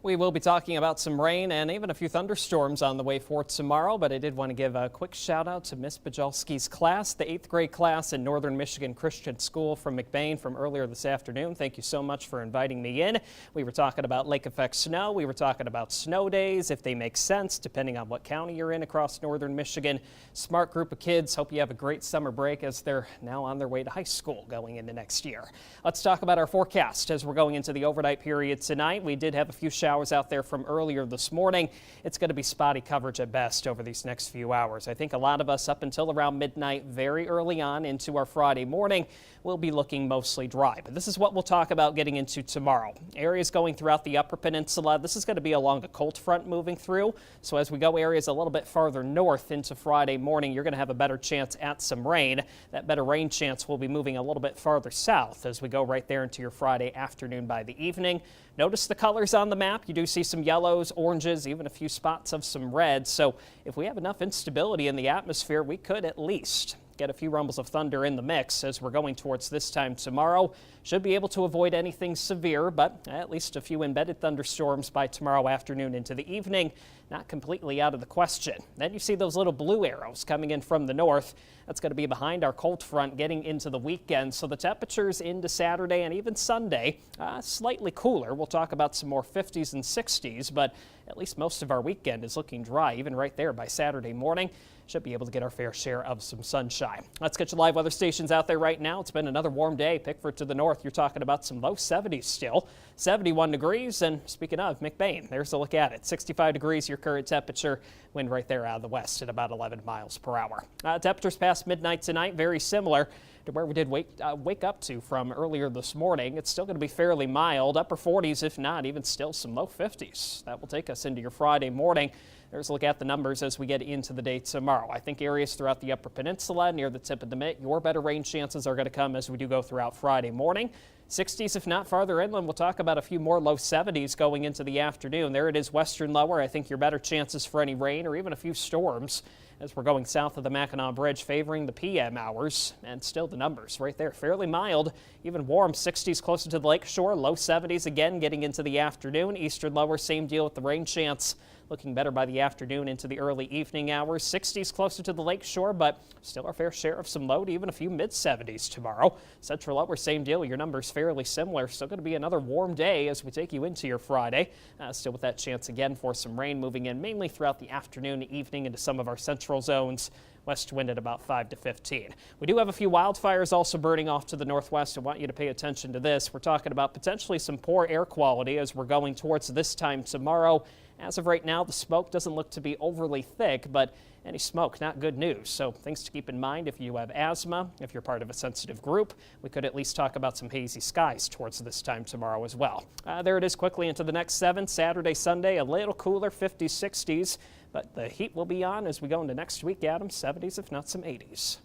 We will be talking about some rain and even a few thunderstorms on the way for tomorrow, but I did want to give a quick shout out to Miss Bajalski's class, the 8th grade class in Northern Michigan Christian School from McBain from earlier this afternoon. Thank you so much for inviting me in. We were talking about lake effect snow. We were talking about snow days, if they make sense, depending on what county you're in across Northern Michigan. Smart group of kids. Hope you have a great summer break as they're now on their way to high school going into next year. Let's talk about our forecast as we're going into the overnight period tonight. We did have a few showers out there from earlier this morning. It's going to be spotty coverage at best over these next few hours. I think a lot of us up until around midnight, very early on into our Friday morning, will be looking mostly dry. But this is what we'll talk about getting into tomorrow. Areas going throughout the upper peninsula. This is going to be along a cold front moving through. So as we go areas a little bit farther north into Friday morning, you're going to have a better chance at some rain. That better rain chance will be moving a little bit farther south as we go right there into your Friday afternoon by the evening. Notice the colors on the map. You do see some yellows, oranges, even a few spots of some reds. So if we have enough instability in the atmosphere, we could at least get a few rumbles of thunder in the mix as we're going towards this time tomorrow. Should be able to avoid anything severe, but at least a few embedded thunderstorms by tomorrow afternoon into the evening. Not completely out of the question. Then you see those little blue arrows coming in from the north. That's going to be behind our cold front getting into the weekend. So the temperatures into Saturday and even Sunday, slightly cooler. We'll talk about some more 50s and 60s, but at least most of our weekend is looking dry, even right there by Saturday morning. Should be able to get our fair share of some sunshine. Let's get your live weather stations out there right now. It's been another warm day. Pickford to the north, you're talking about some low 70s still. 71 degrees, and speaking of McBain, there's a look at it. 65 degrees, your current temperature. Wind right there out of the west at about 11 miles per hour. Temperatures past midnight tonight, very similar to where we did wake up to from earlier this morning. It's still going to be fairly mild, upper 40s, if not even still some low 50s. That will take us into your Friday morning. There's a look at the numbers as we get into the day tomorrow. I think areas throughout the upper peninsula near the tip of the mitt, your better rain chances are going to come as we do go throughout Friday morning. 60s, if not farther inland. We'll talk about a few more low 70s going into the afternoon. There it is, western lower. I think your better chances for any rain or even a few storms as we're going south of the Mackinac Bridge, favoring the PM hours. And still the numbers right there, fairly mild, even warm. 60s closer to the lake shore, low 70s again getting into the afternoon. Eastern lower, same deal with the rain chance. Looking better by the afternoon into the early evening hours. 60s closer to the lake shore, but still our fair share of some low to even a few mid-70s tomorrow. Central lower, same deal. Your numbers fairly similar. Still going to be another warm day as we take you into your Friday. Still with that chance again for some rain moving in mainly throughout the afternoon, evening into some of our central zones. West wind at about 5 to 15. We do have a few wildfires also burning off to the northwest. I want you to pay attention to this. We're talking about potentially some poor air quality as we're going towards this time tomorrow. As of right now, the smoke doesn't look to be overly thick, but any smoke, not good news. So things to keep in mind if you have asthma, if you're part of a sensitive group. We could at least talk about some hazy skies towards this time tomorrow as well. There it is quickly into the next 7. Saturday, Sunday, a little cooler, 50s, 60s. But the heat will be on as we go into next week, Adam. 70s, if not some 80s.